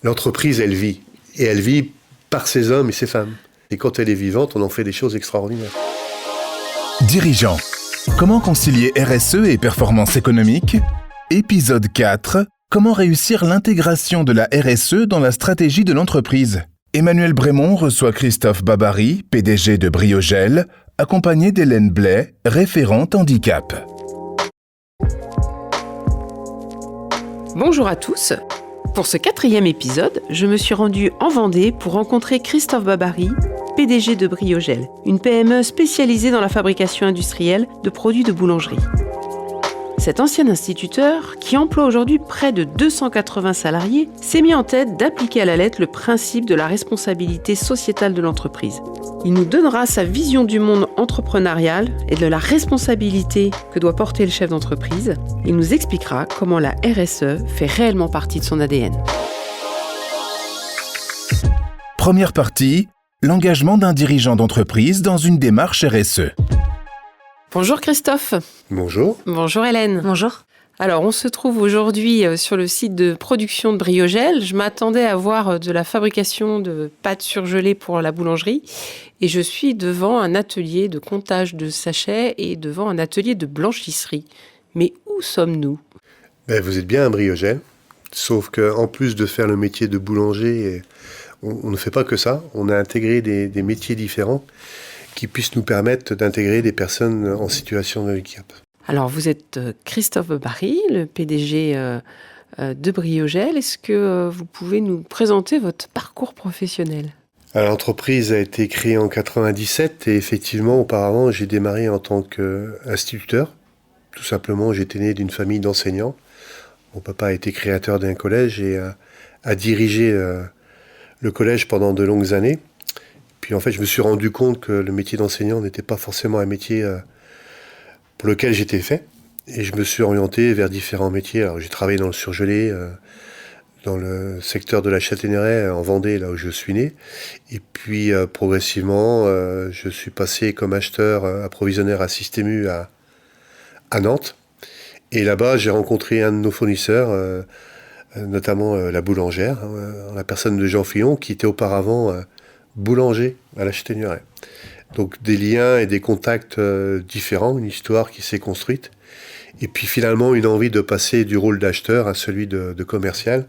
L'entreprise, elle vit. Et elle vit par ses hommes et ses femmes. Et quand elle est vivante, on en fait des choses extraordinaires. Dirigeants. Comment concilier RSE et performance économique ? Épisode 4. Comment réussir l'intégration de la RSE dans la stratégie de l'entreprise ? Emmanuel Brémond reçoit Christophe Babary, PDG de Briogel, accompagné d'Hélène Blais, référente handicap. Bonjour à tous. Pour ce 4e épisode, je me suis rendue en Vendée pour rencontrer Christophe Babary, PDG de Briogel, une PME spécialisée dans la fabrication industrielle de produits de boulangerie. Cet ancien instituteur, qui emploie aujourd'hui près de 280 salariés, s'est mis en tête d'appliquer à la lettre le principe de la responsabilité sociétale de l'entreprise. Il nous donnera sa vision du monde entrepreneurial et de la responsabilité que doit porter le chef d'entreprise. Il nous expliquera comment la RSE fait réellement partie de son ADN. Première partie, l'engagement d'un dirigeant d'entreprise dans une démarche RSE. Bonjour Christophe. Bonjour. Bonjour Hélène. Bonjour. Alors, on se trouve aujourd'hui sur le site de production de Briogel. Je m'attendais à voir de la fabrication de pâtes surgelées pour la boulangerie. Et je suis devant un atelier de comptage de sachets et devant un atelier de blanchisserie. Mais où sommes-nous ? Vous êtes bien à Briogel. Sauf qu'en plus de faire le métier de boulanger, on ne fait pas que ça. On a intégré des métiers différents qui puissent nous permettre d'intégrer des personnes en situation de handicap. Alors, vous êtes Christophe Babary, le PDG de Briogel. Est-ce que vous pouvez nous présenter votre parcours professionnel ? Alors, l'entreprise a été créée en 1997 et effectivement, auparavant, j'ai démarré en tant qu'instituteur. Tout simplement, j'étais né d'une famille d'enseignants. Mon papa a été créateur d'un collège et a dirigé le collège pendant de longues années. Puis en fait, je me suis rendu compte que le métier d'enseignant n'était pas forcément un métier pour lequel j'étais fait. Et je me suis orienté vers différents métiers. Alors j'ai travaillé dans le surgelé, dans le secteur de la Châtaigneraie, en Vendée, là où je suis né. Et puis progressivement, je suis passé comme acheteur approvisionnaire à Système U à Nantes. Et là-bas, j'ai rencontré un de nos fournisseurs, notamment la boulangère, la personne de Jean Fillon, qui était auparavant boulanger à la Châtaigneraie. Donc des liens et des contacts différents, une histoire qui s'est construite. Et puis finalement une envie de passer du rôle d'acheteur à celui de commercial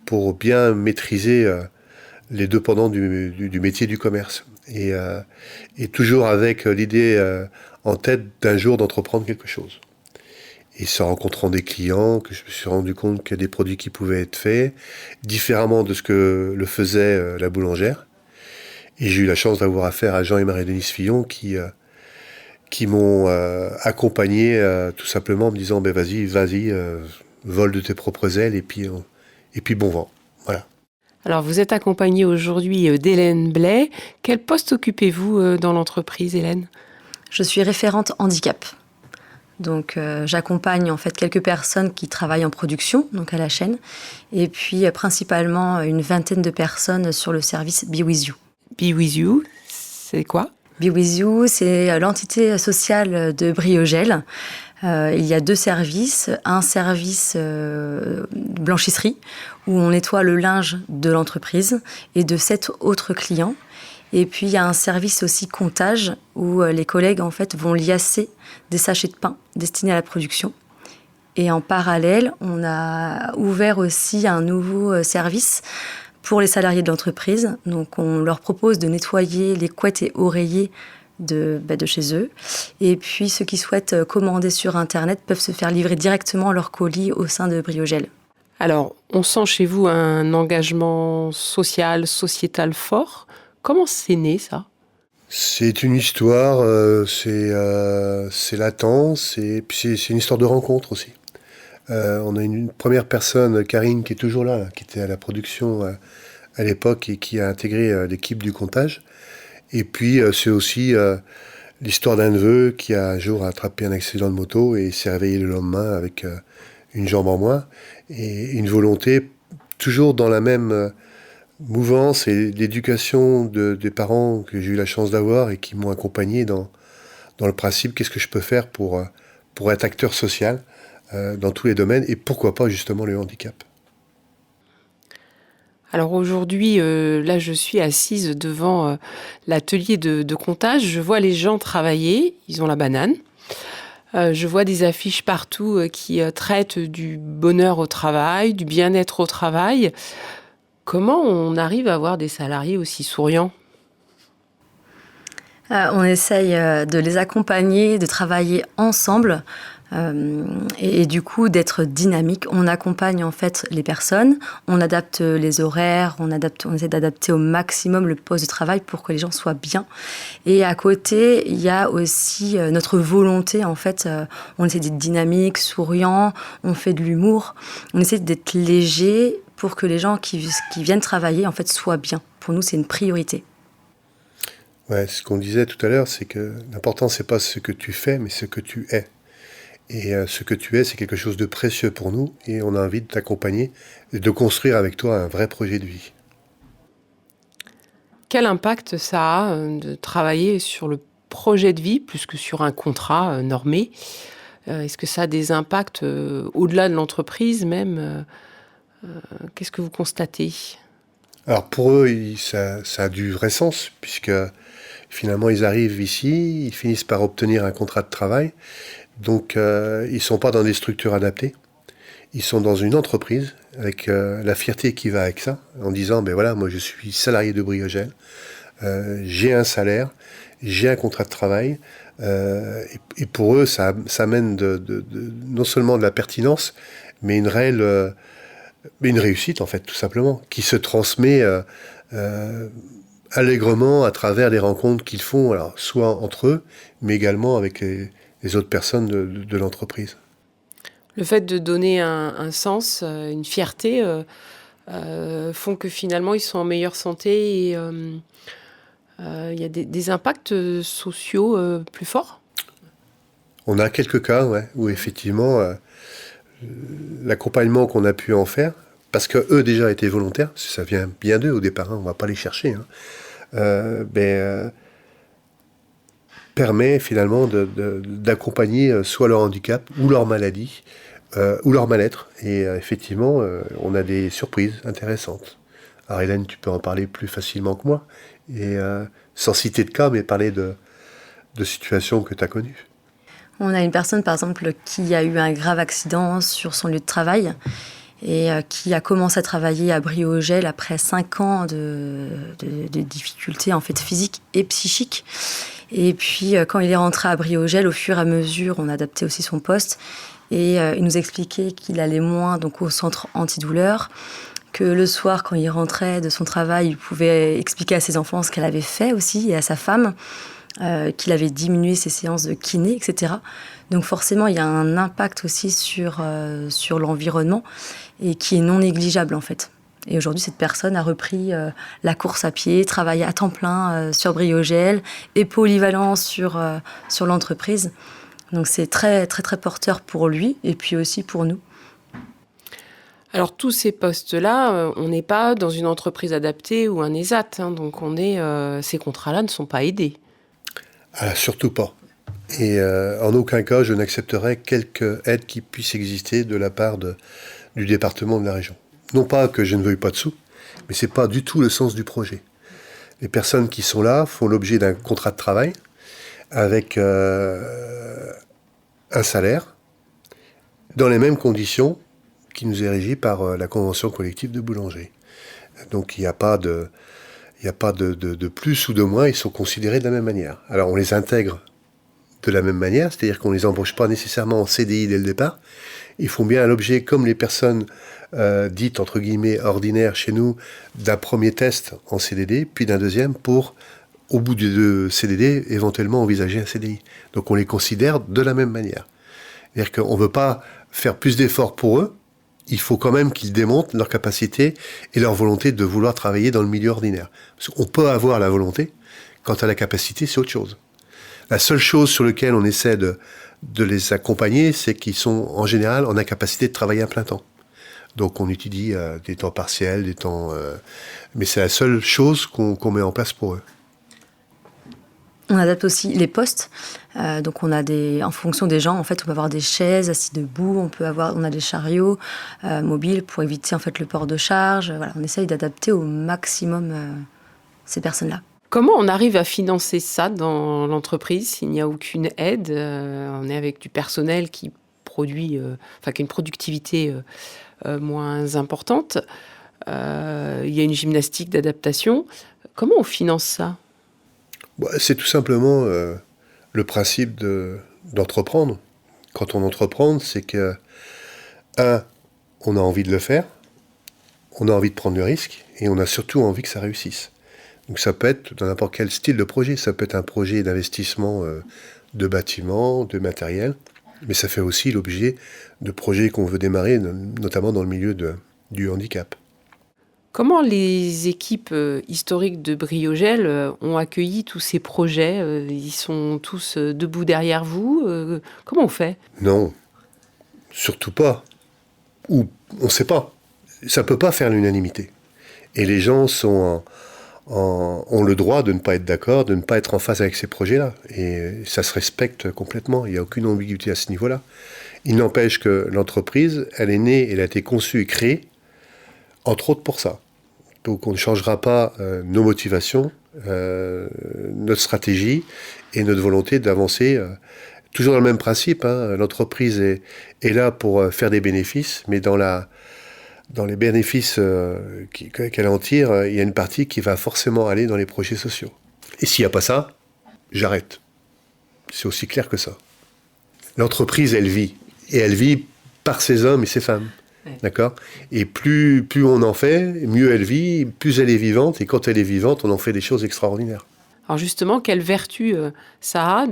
pour bien maîtriser les deux pendants du métier du commerce. Et toujours avec l'idée en tête d'un jour d'entreprendre quelque chose. Et en rencontrant des clients, que je me suis rendu compte qu'il y a des produits qui pouvaient être faits différemment de ce que le faisait la boulangère. Et j'ai eu la chance d'avoir affaire à Jean et Marie-Denise Fillon qui m'ont accompagné tout simplement en me disant vas-y, vole de tes propres ailes et puis bon vent. Voilà. Alors, vous êtes accompagnée aujourd'hui d'Hélène Blais. Quel poste occupez-vous dans l'entreprise, Hélène ? Je suis référente handicap. Donc, j'accompagne en fait quelques personnes qui travaillent en production, donc à la chaîne, et puis principalement une vingtaine de personnes sur le service Be With You. Be With You, c'est quoi ? Be With You, c'est l'entité sociale de Briogel. Il y a 2 services. Un service blanchisserie, où on nettoie le linge de l'entreprise et de 7 autres clients. Et puis, il y a un service aussi comptage, où les collègues en fait, vont liasser des sachets de pain destinés à la production. Et en parallèle, on a ouvert aussi un nouveau service pour les salariés de l'entreprise. Donc, on leur propose de nettoyer les couettes et oreillers de chez eux. Et puis, ceux qui souhaitent commander sur Internet peuvent se faire livrer directement leur colis au sein de Briogel. Alors, on sent chez vous un engagement social, sociétal fort. Comment c'est né, ça ? C'est une histoire, c'est latent, c'est une histoire de rencontre aussi. On a une première personne, Karine, qui est toujours là, qui était à la production à l'époque et qui a intégré l'équipe du comptage. Et puis c'est aussi l'histoire d'un neveu qui a un jour attrapé un accident de moto et s'est réveillé le lendemain avec une jambe en moins et une volonté toujours dans la même mouvance et l'éducation des parents que j'ai eu la chance d'avoir et qui m'ont accompagné dans le principe qu'est-ce que je peux faire pour être acteur social dans tous les domaines et pourquoi pas justement le handicap. Alors aujourd'hui, là, je suis assise devant l'atelier de comptage. Je vois les gens travailler. Ils ont la banane. Je vois des affiches partout qui traitent du bonheur au travail, du bien-être au travail. Comment on arrive à avoir des salariés aussi souriants ? On essaye de les accompagner, de travailler ensemble et du coup d'être dynamique. On accompagne en fait les personnes, on adapte les horaires, on essaie d'adapter au maximum le poste de travail pour que les gens soient bien. Et à côté, il y a aussi notre volonté en fait. On essaie d'être dynamique, souriant, on fait de l'humour, on essaie d'être léger pour que les gens qui viennent travailler en fait soient bien. Pour nous, c'est une priorité. Ouais, ce qu'on disait tout à l'heure, c'est que l'important, c'est pas ce que tu fais, mais ce que tu es. Et ce que tu es, c'est quelque chose de précieux pour nous, et on a envie de t'accompagner et de construire avec toi un vrai projet de vie. Quel impact ça a de travailler sur le projet de vie plus que sur un contrat normé ? Est-ce que ça a des impacts au-delà de l'entreprise même ? Qu'est-ce que vous constatez ? Alors pour eux, ça a du vrai sens, puisque finalement ils arrivent ici, ils finissent par obtenir un contrat de travail, donc ils ne sont pas dans des structures adaptées, ils sont dans une entreprise avec la fierté qui va avec ça, en disant ben voilà, moi je suis salarié de Briogel, j'ai un salaire, j'ai un contrat de travail, et pour eux ça amène non seulement de la pertinence, mais une réelle... Mais une réussite, en fait, tout simplement, qui se transmet allègrement à travers les rencontres qu'ils font, alors, soit entre eux, mais également avec les autres personnes de l'entreprise. Le fait de donner un sens, une fierté, font que finalement ils sont en meilleure santé et il y a des impacts sociaux plus forts ? On a quelques cas, ouais, où effectivement... l'accompagnement qu'on a pu en faire, parce qu'eux déjà étaient volontaires, ça vient bien d'eux au départ, hein, on ne va pas les chercher, permet finalement d'accompagner soit leur handicap, ou leur maladie, ou leur mal-être. Et effectivement, on a des surprises intéressantes. Alors Hélène, tu peux en parler plus facilement que moi, et sans citer de cas, mais parler de situations que tu as connues. On a une personne, par exemple, qui a eu un grave accident sur son lieu de travail et qui a commencé à travailler à Briogel après 5 ans de difficultés en fait, physiques et psychiques. Et puis, quand il est rentré à Briogel, au fur et à mesure, on a adapté aussi son poste. Et il nous expliquait qu'il allait moins donc, au centre antidouleur, que le soir, quand il rentrait de son travail, il pouvait expliquer à ses enfants ce qu'elle avait fait aussi et à sa femme. Qu'il avait diminué ses séances de kiné, etc. Donc forcément, il y a un impact aussi sur l'environnement et qui est non négligeable en fait. Et aujourd'hui, cette personne a repris la course à pied, travaille à temps plein sur Briogel et polyvalent sur l'entreprise. Donc c'est très, très, très porteur pour lui et puis aussi pour nous. Alors tous ces postes-là, on n'est pas dans une entreprise adaptée ou un ESAT, hein, donc ces contrats-là ne sont pas aidés. Ah, surtout pas. Et en aucun cas, je n'accepterai quelque aide qui puisse exister de la part du département de la région. Non pas que je ne veuille pas de sous, mais c'est pas du tout le sens du projet. Les personnes qui sont là font l'objet d'un contrat de travail avec un salaire dans les mêmes conditions qui nous est régi par la convention collective de boulanger. Donc il n'y a pas de plus ou de moins, ils sont considérés de la même manière. Alors on les intègre de la même manière, c'est-à-dire qu'on ne les embauche pas nécessairement en CDI dès le départ. Ils font bien l'objet, comme les personnes dites entre guillemets ordinaires chez nous, d'un premier test en CDD, puis d'un deuxième pour, au bout des 2 CDD, éventuellement envisager un CDI. Donc on les considère de la même manière. C'est-à-dire qu'on ne veut pas faire plus d'efforts pour eux, il faut quand même qu'ils démontrent leur capacité et leur volonté de vouloir travailler dans le milieu ordinaire. Parce qu'on peut avoir la volonté, quant à la capacité, c'est autre chose. La seule chose sur laquelle on essaie de les accompagner, c'est qu'ils sont en général en incapacité de travailler à plein temps. Donc on étudie des temps partiels, des temps... mais c'est la seule chose qu'on met en place pour eux. On adapte aussi les postes. Donc on a en fonction des gens, en fait, on peut avoir des chaises assis debout, on a des chariots mobiles pour éviter en fait le port de charge. Voilà, on essaye d'adapter au maximum ces personnes-là. Comment on arrive à financer ça dans l'entreprise s'il n'y a aucune aide? On est avec du personnel qui produit, qui a une productivité moins importante. Il y a une gymnastique d'adaptation. Comment on finance ça? C'est tout simplement le principe d'entreprendre. Quand on entreprend, c'est que, on a envie de le faire, on a envie de prendre le risque, et on a surtout envie que ça réussisse. Donc ça peut être dans n'importe quel style de projet. Ça peut être un projet d'investissement de bâtiments, de matériel, mais ça fait aussi l'objet de projets qu'on veut démarrer, notamment dans le milieu du handicap. Comment les équipes historiques de Briogel ont accueilli tous ces projets? Ils sont tous debout derrière vous? Comment on fait? Non, surtout pas. Ou on ne sait pas. Ça ne peut pas faire l'unanimité. Et les gens ont le droit de ne pas être d'accord, de ne pas être en phase avec ces projets-là. Et ça se respecte complètement. Il n'y a aucune ambiguïté à ce niveau-là. Il n'empêche que l'entreprise, elle est née, elle a été conçue et créée, entre autres pour ça. Donc on ne changera pas nos motivations, notre stratégie et notre volonté d'avancer. Toujours dans le même principe, l'entreprise est là pour faire des bénéfices, mais dans les bénéfices qu'elle en tire, il y a une partie qui va forcément aller dans les projets sociaux. Et s'il n'y a pas ça, j'arrête. C'est aussi clair que ça. L'entreprise, elle vit. Et elle vit par ses hommes et ses femmes. Ouais. D'accord ? Et plus on en fait, mieux elle vit, plus elle est vivante. Et quand elle est vivante, on en fait des choses extraordinaires. Alors justement, quelle vertu ça a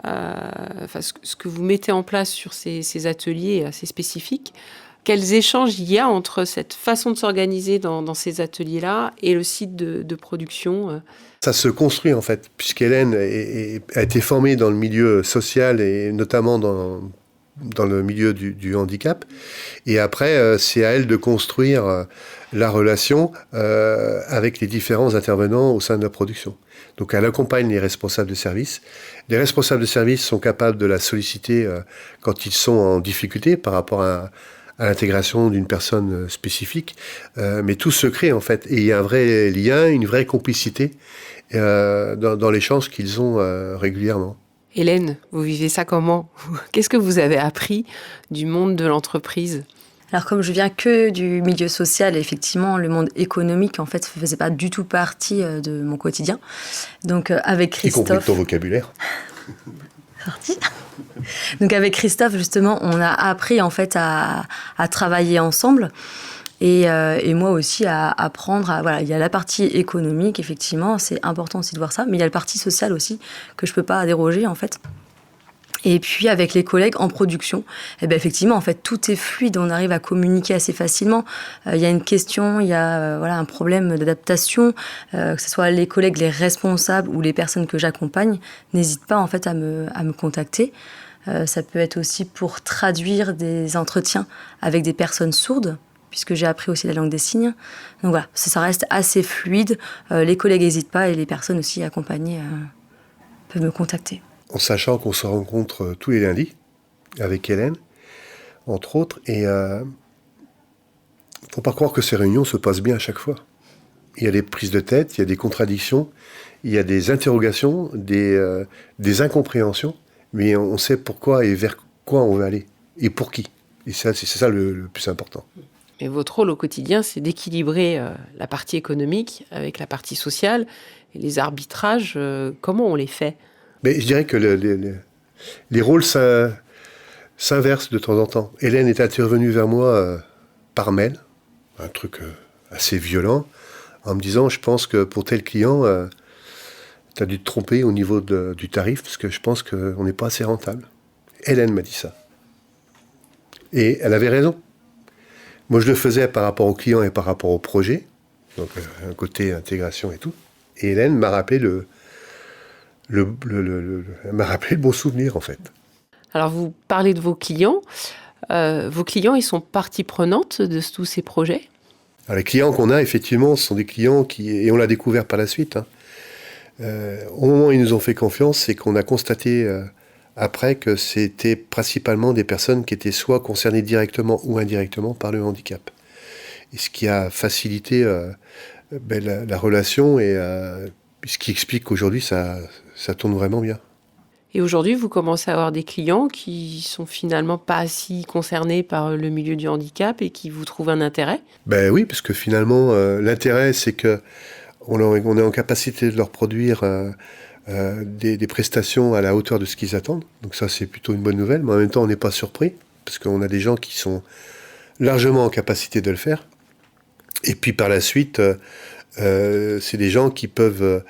ce que vous mettez en place sur ces ateliers assez spécifiques? Quels échanges il y a entre cette façon de s'organiser dans ces ateliers-là et le site de production? Ça se construit en fait, puisqu'Hélène a été formée dans le milieu social et notamment dans le milieu du handicap. Et après, c'est à elle de construire la relation avec les différents intervenants au sein de la production. Donc elle accompagne les responsables de service. Les responsables de service sont capables de la solliciter quand ils sont en difficulté par rapport à l'intégration d'une personne spécifique. Mais tout se crée en fait. Et il y a un vrai lien, une vraie complicité dans l'échange qu'ils ont régulièrement. Hélène, vous vivez ça comment? Qu'est-ce que vous avez appris du monde de l'entreprise? Alors comme je viens que du milieu social, effectivement, le monde économique, en fait, ne faisait pas du tout partie de mon quotidien. Donc avec Christophe... Y compris ton vocabulaire. Sorti. Donc avec Christophe, justement, on a appris en fait à travailler ensemble. Et moi aussi à apprendre voilà, il y a la partie économique, effectivement, c'est important aussi de voir ça, mais il y a la partie sociale aussi que je peux pas déroger en fait. Et puis avec les collègues en production, effectivement en fait tout est fluide, on arrive à communiquer assez facilement. Il y a une question, il y a un problème d'adaptation, que ce soit les collègues, les responsables ou les personnes que j'accompagne, n'hésitent pas en fait à me contacter. Ça peut être aussi pour traduire des entretiens avec des personnes sourdes, puisque j'ai appris aussi la langue des signes. Donc voilà, ça reste assez fluide. Les collègues n'hésitent pas et les personnes aussi accompagnées peuvent me contacter. En sachant qu'on se rencontre tous les lundis avec Hélène, entre autres, et il ne faut pas croire que ces réunions se passent bien à chaque fois. Il y a des prises de tête, il y a des contradictions, il y a des interrogations, des incompréhensions, mais on sait pourquoi et vers quoi on veut aller, et pour qui. Et ça, c'est ça le plus important. Et votre rôle au quotidien, c'est d'équilibrer la partie économique avec la partie sociale. Et les arbitrages, comment on les fait? Mais je dirais que les rôles s'inversent de temps en temps. Hélène est intervenue vers moi par mail, un truc assez violent, en me disant, je pense que pour tel client, tu as dû te tromper au niveau du tarif, parce que je pense qu'on n'est pas assez rentable. Hélène m'a dit ça. Et elle avait raison. Moi, je le faisais par rapport au client et par rapport au projet, donc un côté intégration et tout. Et Hélène m'a rappelé elle m'a rappelé le bon souvenir, en fait. Alors, vous parlez de vos clients. Vos clients, ils sont partie prenante de tous ces projets? Alors, les clients qu'on a, effectivement, ce sont des clients et on l'a découvert par la suite, Au moment où ils nous ont fait confiance, c'est qu'on a constaté après que c'était principalement des personnes qui étaient soit concernées directement ou indirectement par le handicap. Et ce qui a facilité la relation et ce qui explique qu'aujourd'hui ça tourne vraiment bien. Et aujourd'hui, vous commencez à avoir des clients qui sont finalement pas si concernés par le milieu du handicap et qui vous trouvent un intérêt ? Ben oui, parce que finalement, l'intérêt, c'est que on est en capacité de leur produire des prestations à la hauteur de ce qu'ils attendent. Donc ça, c'est plutôt une bonne nouvelle. Mais en même temps, on n'est pas surpris, parce qu'on a des gens qui sont largement en capacité de le faire. Et puis par la suite, c'est des gens qui peuvent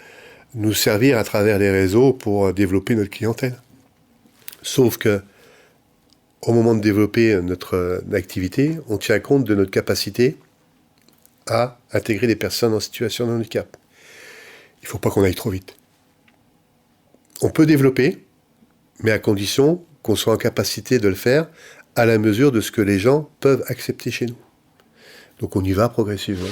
nous servir à travers les réseaux pour développer notre clientèle. Sauf que, au moment de développer notre activité, on tient compte de notre capacité à intégrer des personnes en situation de handicap. Il ne faut pas qu'on aille trop vite. On peut développer, mais à condition qu'on soit en capacité de le faire à la mesure de ce que les gens peuvent accepter chez nous. Donc on y va progressivement.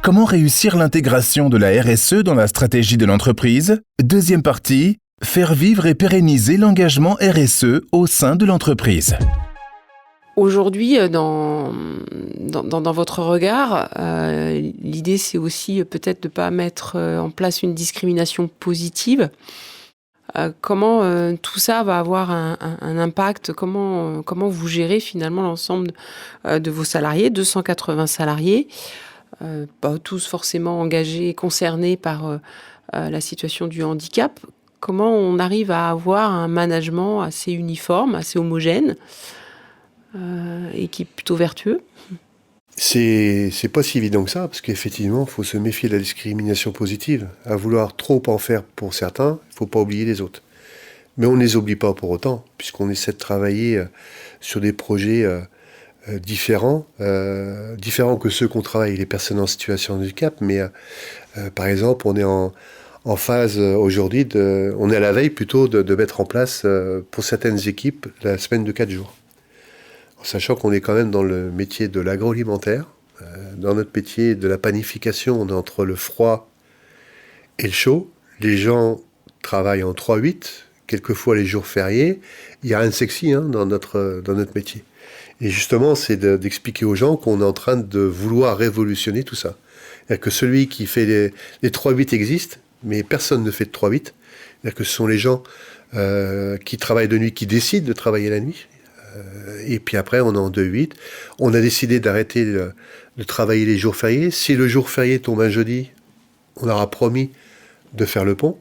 Comment réussir l'intégration de la RSE dans la stratégie de l'entreprise ? Deuxième partie, faire vivre et pérenniser l'engagement RSE au sein de l'entreprise. Aujourd'hui, dans votre regard, l'idée c'est aussi peut-être de ne pas mettre en place une discrimination positive. Comment tout ça va avoir un impact ? Comment vous gérez finalement l'ensemble de vos salariés, 280 salariés, pas tous forcément engagés et concernés par la situation du handicap. Comment on arrive à avoir un management assez uniforme, assez homogène et qui est plutôt vertueux ? C'est pas si évident que ça, parce qu'effectivement, il faut se méfier de la discrimination positive. À vouloir trop en faire pour certains, il ne faut pas oublier les autres. Mais on ne les oublie pas pour autant, puisqu'on essaie de travailler sur des projets différents que ceux qu'on travaille, les personnes en situation de handicap. Mais par exemple, on est en phase aujourd'hui, on est à la veille plutôt de mettre en place pour certaines équipes la semaine de 4 jours. En sachant qu'on est quand même dans le métier de l'agroalimentaire. Dans notre métier de la panification, on est entre le froid et le chaud. Les gens travaillent en 3-8, quelquefois les jours fériés. Il n'y a rien de sexy dans notre métier. Et justement, c'est d'expliquer aux gens qu'on est en train de vouloir révolutionner tout ça. C'est-à-dire que celui qui fait les 3-8 existe, mais personne ne fait de 3-8. C'est-à-dire que ce sont les gens qui travaillent de nuit, qui décident de travailler la nuit. Et puis après, on est en 2-8. On a décidé d'arrêter de travailler les jours fériés. Si le jour férié tombe un jeudi, on aura promis de faire le pont.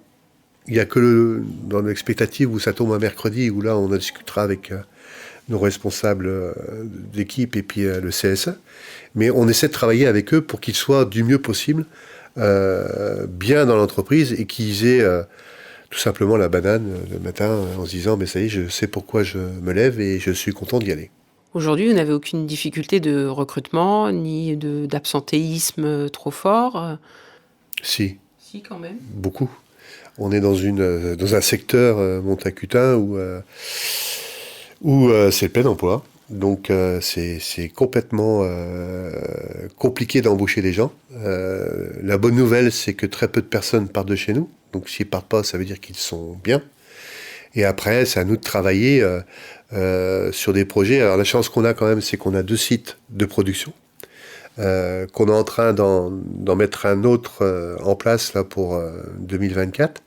Il n'y a que dans l'expectative où ça tombe un mercredi, où là, on en discutera avec nos responsables d'équipe et puis le CSE. Mais on essaie de travailler avec eux pour qu'ils soient du mieux possible bien dans l'entreprise et qu'ils aient tout simplement la banane le matin en se disant mais ça y est, je sais pourquoi je me lève et je suis content d'y aller. Aujourd'hui, vous n'avez aucune difficulté de recrutement ni d'absentéisme trop fort ? Si, quand même. beaucoup. On est dans un secteur montacutain où c'est le plein emploi. Donc c'est complètement compliqué d'embaucher des gens. La bonne nouvelle, c'est que très peu de personnes partent de chez nous. Donc s'ils partent pas, ça veut dire qu'ils sont bien. Et après, c'est à nous de travailler sur des projets. Alors la chance qu'on a quand même, c'est qu'on a 2 sites de production. Qu'on est en train d'en mettre un autre en place là, pour 2024.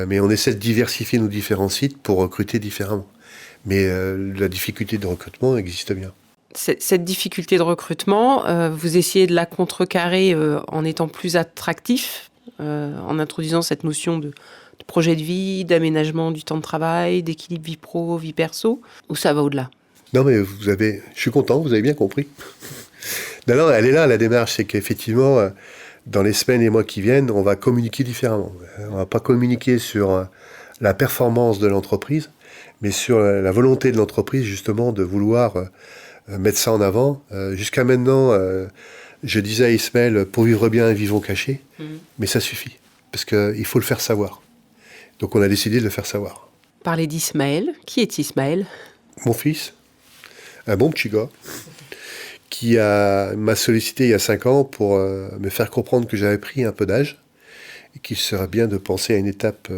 Mais on essaie de diversifier nos différents sites pour recruter différemment. Mais la difficulté de recrutement existe bien. Cette difficulté de recrutement, vous essayez de la contrecarrer en étant plus attractif, en introduisant cette notion de projet de vie, d'aménagement du temps de travail, d'équilibre vie pro, vie perso, ou ça va au-delà ? Non mais je suis content, vous avez bien compris. Non, elle est là la démarche, c'est qu'effectivement, dans les semaines et mois qui viennent, on va communiquer différemment. On va pas communiquer sur la performance de l'entreprise, mais sur la volonté de l'entreprise justement de vouloir mettre ça en avant. Jusqu'à maintenant, je disais à Ismaël, pour vivre bien, vivons cachés, mais ça suffit, parce qu'il faut le faire savoir. Donc on a décidé de le faire savoir. Parlez d'Ismaël. Qui est Ismaël ? Mon fils, un bon petit gars, m'a sollicité il y a 5 ans pour me faire comprendre que j'avais pris un peu d'âge et qu'il serait bien de penser à une étape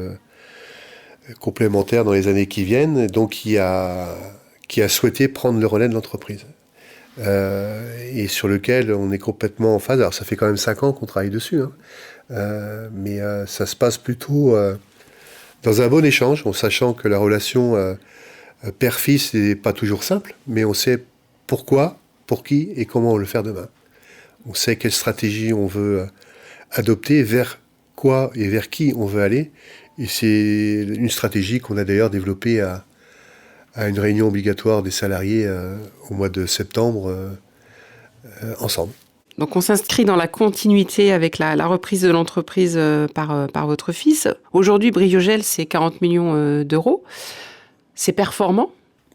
complémentaire dans les années qui viennent, donc qui a souhaité prendre le relais de l'entreprise. Et sur lequel on est complètement en phase. Alors ça fait quand même 5 ans qu'on travaille dessus, hein. Mais ça se passe plutôt dans un bon échange, en sachant que la relation père-fils n'est pas toujours simple, mais on sait pourquoi, pour qui et comment on le faire demain. On sait quelle stratégie on veut adopter, vers quoi et vers qui on veut aller. Et c'est une stratégie qu'on a d'ailleurs développée à une réunion obligatoire des salariés au mois de septembre ensemble. Donc on s'inscrit dans la continuité avec la reprise de l'entreprise par votre fils. Aujourd'hui, Briogel, c'est 40 millions d'euros. C'est performant ?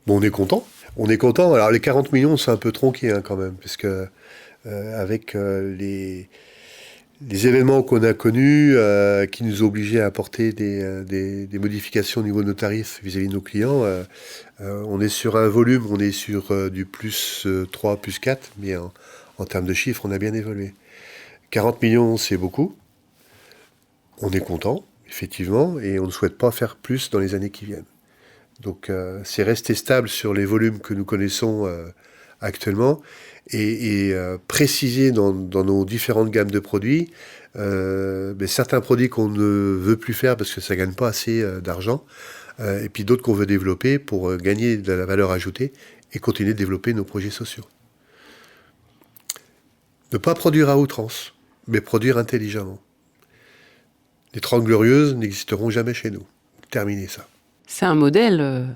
Bon, on est content. On est content. Alors les 40 millions, c'est un peu tronqué quand même, parce que avec les événements qu'on a connus, qui nous obligeaient à apporter des modifications au niveau de nos tarifs vis-à-vis de nos clients, on est sur un volume, on est sur du plus 3, plus 4, mais en termes de chiffres, on a bien évolué. 40 millions, c'est beaucoup. On est content, effectivement, et on ne souhaite pas faire plus dans les années qui viennent. Donc c'est rester stable sur les volumes que nous connaissons actuellement et préciser dans nos différentes gammes de produits certains produits qu'on ne veut plus faire parce que ça ne gagne pas assez d'argent et puis d'autres qu'on veut développer pour gagner de la valeur ajoutée et continuer de développer nos projets sociaux. Ne pas produire à outrance, mais produire intelligemment. Les 30 Glorieuses n'existeront jamais chez nous. Terminé ça. C'est un modèle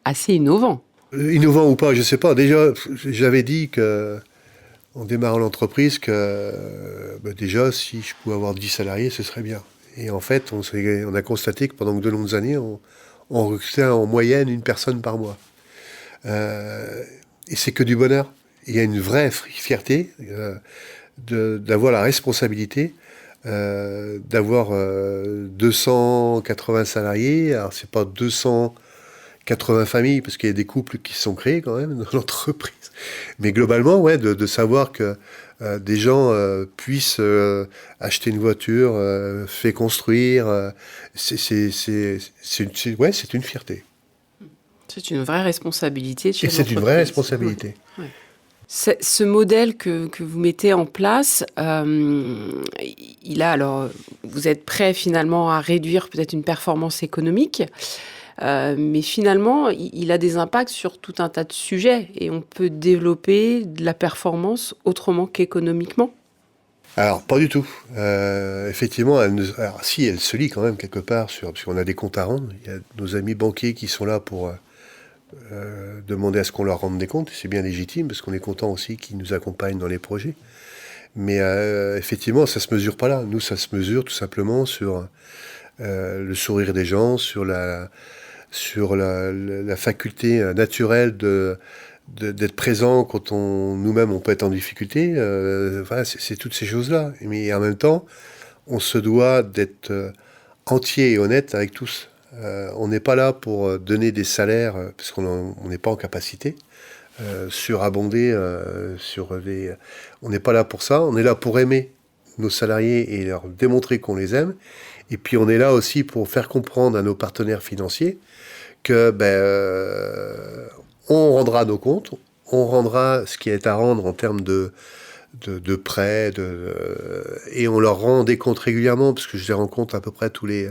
assez innovant. Innovant ou pas, je ne sais pas. Déjà, j'avais dit en démarrant l'entreprise que déjà, si je pouvais avoir 10 salariés, ce serait bien. Et en fait, on a constaté que pendant de longues années, on recrutait en moyenne une personne par mois. Et c'est que du bonheur. Il y a une vraie fierté d'avoir la responsabilité d'avoir 280 salariés. Alors, c'est pas 280 familles, parce qu'il y a des couples qui se sont créés quand même dans l'entreprise. Mais globalement, ouais, de savoir que des gens puissent acheter une voiture, fait construire, c'est une fierté. C'est une vraie responsabilité. Et c'est une vraie responsabilité. Ouais. Ce modèle que vous mettez en place, vous êtes prêt finalement à réduire peut-être une performance économique, mais finalement, il a des impacts sur tout un tas de sujets et on peut développer de la performance autrement qu'économiquement. Alors, pas du tout. Effectivement, elle se lie quand même quelque part, puisqu'on a des comptes à rendre. Il y a nos amis banquiers qui sont là pour demander à ce qu'on leur rende des comptes. C'est bien légitime, parce qu'on est content aussi qu'ils nous accompagnent dans les projets. Mais effectivement, ça ne se mesure pas là. Nous, ça se mesure tout simplement sur le sourire des gens, sur la faculté naturelle d'être présent quand nous-mêmes on peut être en difficulté. C'est toutes ces choses-là. Mais en même temps, on se doit d'être entier et honnête avec tous. On n'est pas là pour donner des salaires, parce qu'on n'est pas en capacité, surabonder on n'est pas là pour ça. On est là pour aimer nos salariés et leur démontrer qu'on les aime. Et puis on est là aussi pour faire comprendre à nos partenaires financiers que on rendra nos comptes, on rendra ce qui est à rendre en termes de prêts, et on leur rend des comptes régulièrement, parce que je les rencontre à peu près tous les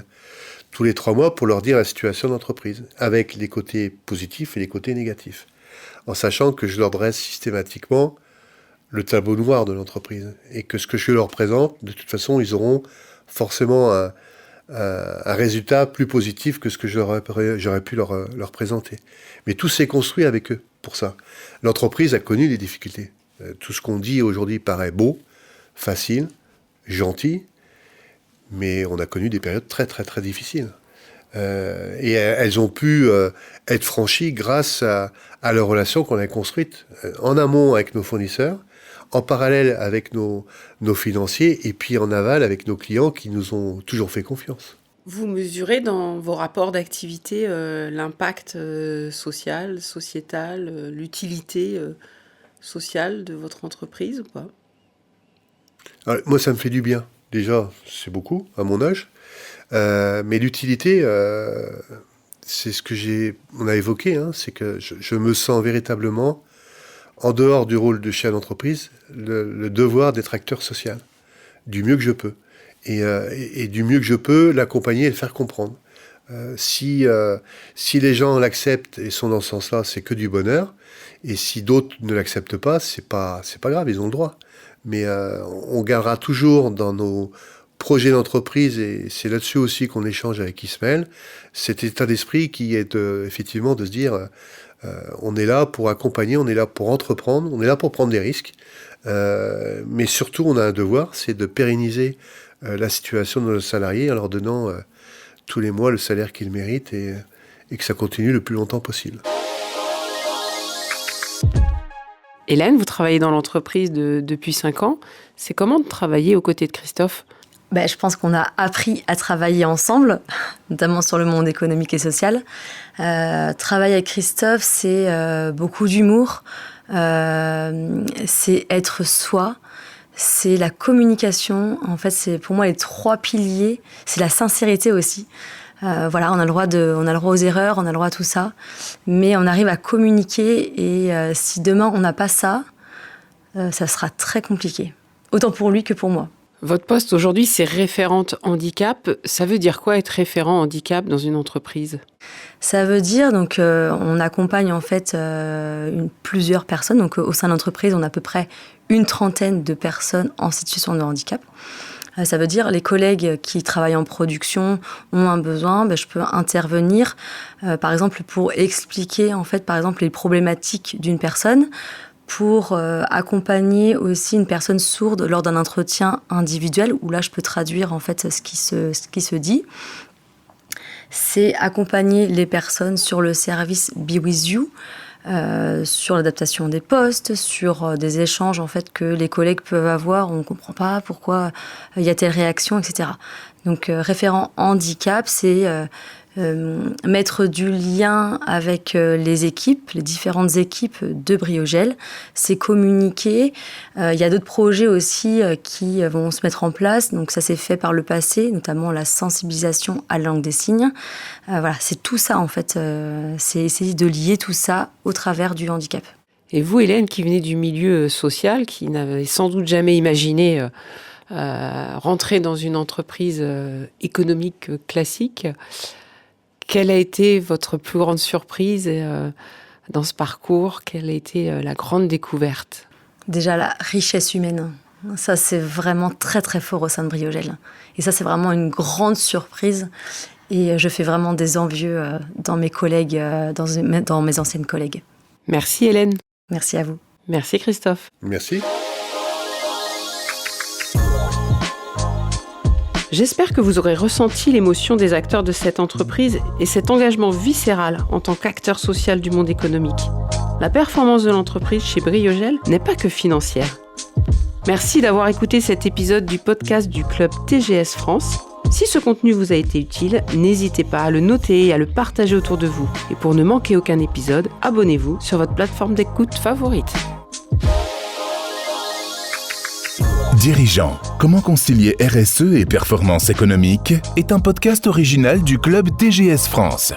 3 mois pour leur dire la situation de l'entreprise, avec les côtés positifs et les côtés négatifs, en sachant que je leur dresse systématiquement le tableau noir de l'entreprise, et que ce que je leur présente, de toute façon, ils auront forcément un résultat plus positif que ce que j'aurais pu leur présenter. Mais tout s'est construit avec eux, pour ça. L'entreprise a connu des difficultés. Tout ce qu'on dit aujourd'hui paraît beau, facile, gentil, mais on a connu des périodes très très très difficiles. Et elles ont pu être franchies grâce à leurs relations qu'on a construites en amont avec nos fournisseurs, en parallèle avec nos financiers, et puis en aval avec nos clients qui nous ont toujours fait confiance. Vous mesurez dans vos rapports d'activité l'impact social, sociétal, l'utilité social de votre entreprise ou pas ? Alors, moi, ça me fait du bien. Déjà, c'est beaucoup à mon âge. Mais l'utilité, c'est ce que on a évoqué, hein, c'est que je me sens véritablement, en dehors du rôle de chef d'entreprise, le devoir d'être acteur social, du mieux que je peux. Et du mieux que je peux, l'accompagner et le faire comprendre. Si les gens l'acceptent et sont dans ce sens-là, c'est que du bonheur. Et si d'autres ne l'acceptent pas, c'est pas grave, ils ont le droit. Mais on gardera toujours dans nos projets d'entreprise, et c'est là-dessus aussi qu'on échange avec Ismaël, cet état d'esprit qui est effectivement de se dire on est là pour accompagner, on est là pour entreprendre, on est là pour prendre des risques. Mais surtout, on a un devoir, c'est de pérenniser la situation de nos salariés en leur donnant tous les mois le salaire qu'ils méritent et que ça continue le plus longtemps possible. Hélène, vous travaillez dans l'entreprise depuis 5 ans. C'est comment de travailler aux côtés de Christophe ? Je pense qu'on a appris à travailler ensemble, notamment sur le monde économique et social. Travailler avec Christophe, c'est beaucoup d'humour, c'est être soi, c'est la communication. En fait, c'est pour moi les 3 piliers. C'est la sincérité aussi. On a le droit aux erreurs, on a le droit à tout ça, mais on arrive à communiquer et si demain on n'a pas ça, ça sera très compliqué, autant pour lui que pour moi. Votre poste aujourd'hui, c'est référente handicap. Ça veut dire quoi être référent handicap dans une entreprise ? Ça veut dire on accompagne en fait plusieurs personnes. Donc au sein de l'entreprise, on a à peu près une 30aine de personnes en situation de handicap. Ça veut dire les collègues qui travaillent en production ont un besoin, je peux intervenir, par exemple pour expliquer en fait par exemple les problématiques d'une personne, pour accompagner aussi une personne sourde lors d'un entretien individuel où là je peux traduire en fait ce qui se dit. C'est accompagner les personnes sur le service Be With You, sur l'adaptation des postes, sur des échanges en fait que les collègues peuvent avoir, on ne comprend pas pourquoi il y a telle réaction, etc. Donc référent handicap, c'est mettre du lien avec les équipes, les différentes équipes de Briogel, c'est communiquer. Il y a d'autres projets aussi qui vont se mettre en place, donc ça s'est fait par le passé, notamment la sensibilisation à la langue des signes. C'est tout ça en fait, c'est essayer de lier tout ça au travers du handicap. Et vous, Hélène, qui venez du milieu social, qui n'avez sans doute jamais imaginé rentrer dans une entreprise économique classique, quelle a été votre plus grande surprise dans ce parcours ? Quelle a été la grande découverte ? Déjà, la richesse humaine. Ça, c'est vraiment très, très fort au sein de Briogel. Et ça, c'est vraiment une grande surprise. Et je fais vraiment des envieux dans mes collègues, dans mes anciennes collègues. Merci Hélène. Merci à vous. Merci Christophe. Merci. J'espère que vous aurez ressenti l'émotion des acteurs de cette entreprise et cet engagement viscéral en tant qu'acteur social du monde économique. La performance de l'entreprise chez Briogel n'est pas que financière. Merci d'avoir écouté cet épisode du podcast du club TGS France. Si ce contenu vous a été utile, n'hésitez pas à le noter et à le partager autour de vous. Et pour ne manquer aucun épisode, abonnez-vous sur votre plateforme d'écoute favorite. Dirigeant, comment concilier RSE et performance économique est un podcast original du club TGS France.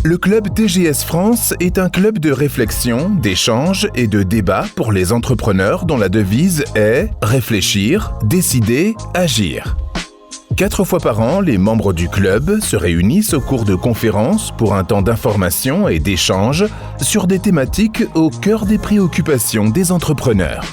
Le club TGS France est un club de réflexion, d'échange et de débat pour les entrepreneurs dont la devise est « Réfléchir, décider, agir ». 4 fois par an, les membres du club se réunissent au cours de conférences pour un temps d'information et d'échange sur des thématiques au cœur des préoccupations des entrepreneurs.